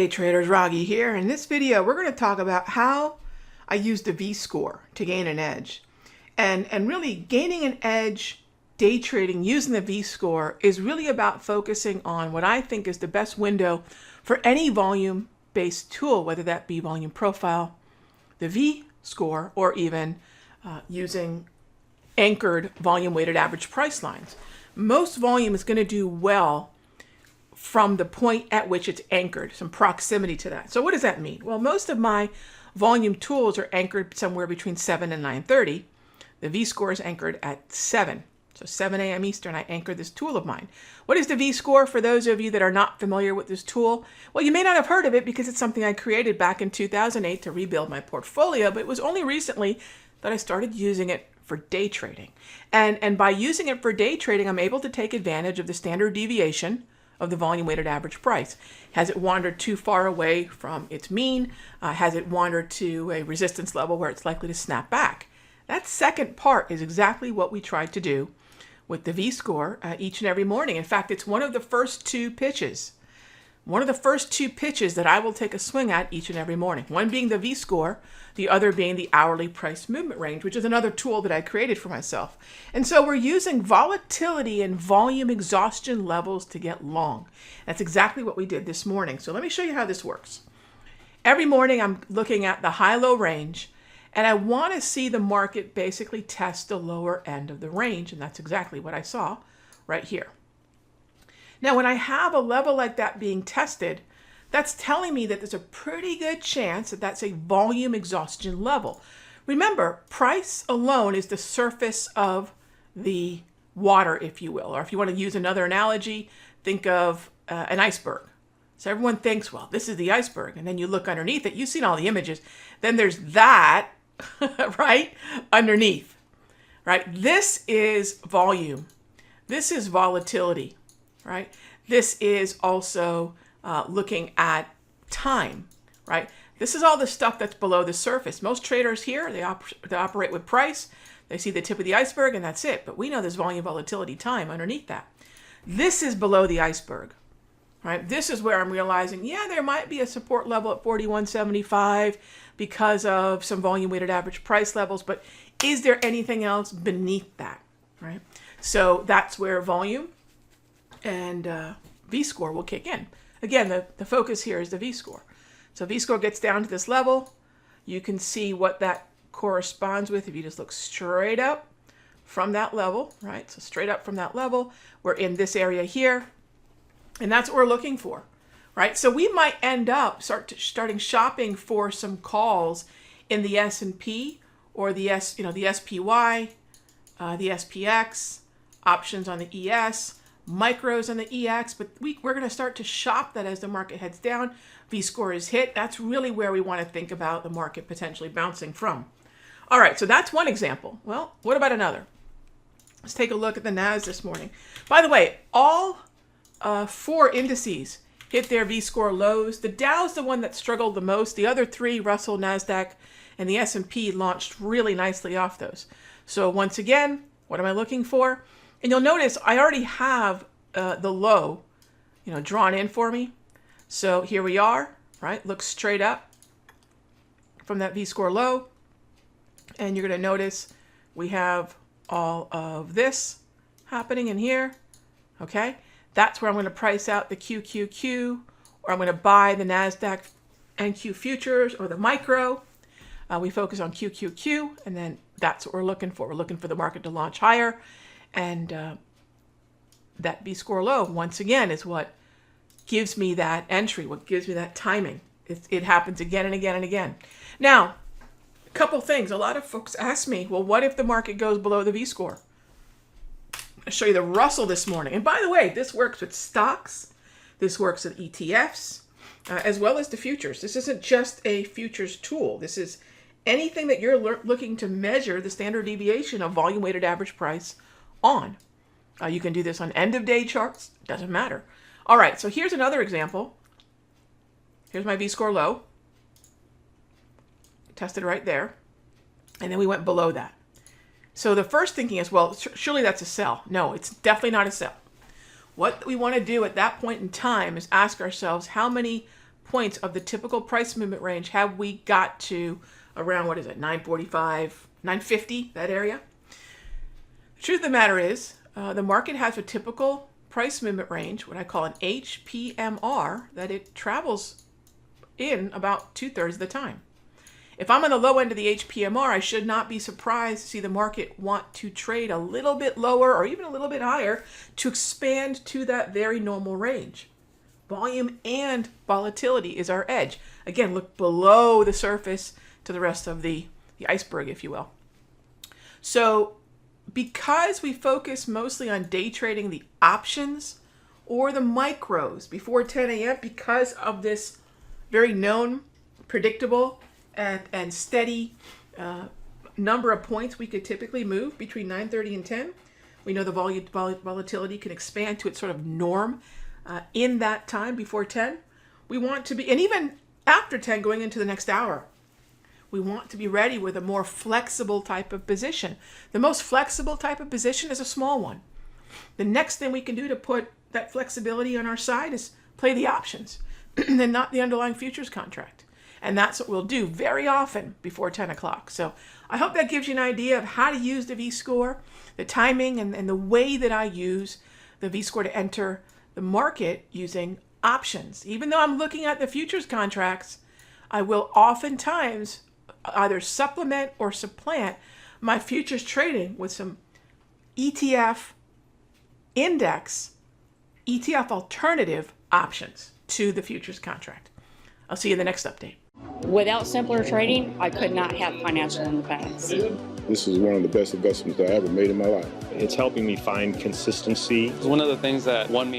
day traders, Raghee here. In this video, we're going to talk about how I use the VScore to gain an edge. And really gaining an edge day trading using the VScore is really about focusing on what I think is the best window for any volume-based tool, whether that be volume profile, the VScore, or even using anchored volume-weighted average price lines. Most volume is going to do well from the point at which it's anchored, some proximity to that. So what does that mean? Well, most of my volume tools are anchored somewhere between 7 and 9:30. The VScore is anchored at 7. So 7 a.m. Eastern, I anchor this tool of mine. What is the VScore for those of you that are not familiar with this tool? Well, you may not have heard of it because it's something I created back in 2008 to rebuild my portfolio, but it was only recently that I started using it for day trading. And by using it for day trading, I'm able to take advantage of the standard deviation of the volume weighted average price. Has it wandered too far away from its mean? Has it wandered to a resistance level where it's likely to snap back? That second part is exactly what we tried to do with the VScore each and every morning. In fact, it's one of the first two pitches. One of the first two pitches that I will take a swing at each and every morning. One being the VScore, the other being the hourly price movement range, which is another tool that I created for myself. And so we're using volatility and volume exhaustion levels to get long. That's exactly what we did this morning. So let me show you how this works. Every morning I'm looking at the high-low range, and I want to see the market basically test the lower end of the range, and that's exactly what I saw right here. Now, when I have a level like that being tested, that's telling me that there's a pretty good chance that that's a volume exhaustion level. Remember, price alone is the surface of the water, if you will. Or if you want to use another analogy, think of an iceberg. So everyone thinks, well, this is the iceberg. And then you look underneath it. You've seen all the images. Then there's that, right, underneath, right? This is volume. This is volatility. Right? This is also looking at time, right? This is all the stuff that's below the surface. Most traders here, they operate with price. They see the tip of the iceberg and that's it. But we know there's volume, volatility, time underneath that. This is below the iceberg, right? This is where I'm realizing, yeah, there might be a support level at 41.75 because of some volume weighted average price levels, but is there anything else beneath that, right? So that's where volume and VScore will kick in. Again, the focus here is the VScore. So VScore gets down to this level. You can see what that corresponds with if you just look straight up from that level, right? So straight up from that level, we're in this area here, and that's what we're looking for, right? So we might end up starting shopping for some calls in the S&P or the SPY, the SPX, options on the ES, micros on the EX, but we're going to start to shop that as the market heads down. VScore is hit. That's really where we want to think about the market potentially bouncing from. All right, so that's one example. Well, what about another? Let's take a look at the NAS this morning. By the way, all 4 indices hit their VScore lows. The Dow's the one that struggled the most. The other 3, Russell, NASDAQ, and the S&P, launched really nicely off those. So once again, what am I looking for? And you'll notice I already have the low, drawn in for me. So here we are, right? Look straight up from that VScore low. And you're going to notice we have all of this happening in here, okay? That's where I'm going to price out the QQQ, or I'm going to buy the NASDAQ NQ futures or the micro. We focus on QQQ, and then that's what we're looking for. We're looking for the market to launch higher. And that VScore low, once again, is what gives me that entry, what gives me that timing. It happens again and again and again. Now, a couple things. A lot of folks ask me, well, what if the market goes below the VScore? I'll show you the Russell this morning. And by the way, this works with stocks. This works with ETFs, as well as the futures. This isn't just a futures tool. This is anything that you're looking to measure the standard deviation of volume-weighted average price on. You can do this on end of day charts, doesn't matter. All right, so here's another example. Here's my VScore low. Tested right there. And then we went below that. So the first thinking is, well, surely that's a sell. No, it's definitely not a sell. What we want to do at that point in time is ask ourselves how many points of the typical price movement range have we got to around, 945, 950, that area? The truth of the matter is, the market has a typical price movement range, what I call an HPMR, that it travels in about 2/3 of the time. If I'm on the low end of the HPMR, I should not be surprised to see the market want to trade a little bit lower or even a little bit higher to expand to that very normal range. Volume and volatility is our edge. Again, look below the surface to the rest of the iceberg, if you will. So because we focus mostly on day trading the options or the micros before 10 a.m., because of this very known, predictable, and steady number of points we could typically move between 9:30 and 10. We know the volatility can expand to its sort of norm in that time before 10. We want to be, and even after 10 going into the next hour, we want to be ready with a more flexible type of position. The most flexible type of position is a small one. The next thing we can do to put that flexibility on our side is play the options and not the underlying futures contract. And that's what we'll do very often before 10 o'clock. So I hope that gives you an idea of how to use the VScore, the timing, and the way that I use the VScore to enter the market using options. Even though I'm looking at the futures contracts, I will oftentimes either supplement or supplant my futures trading with some ETF index, ETF alternative options to the futures contract. I'll see you in the next update. Without simpler trading, I could not have financial independence. This is one of the best investments I ever made in my life. It's helping me find consistency. It's one of the things that won me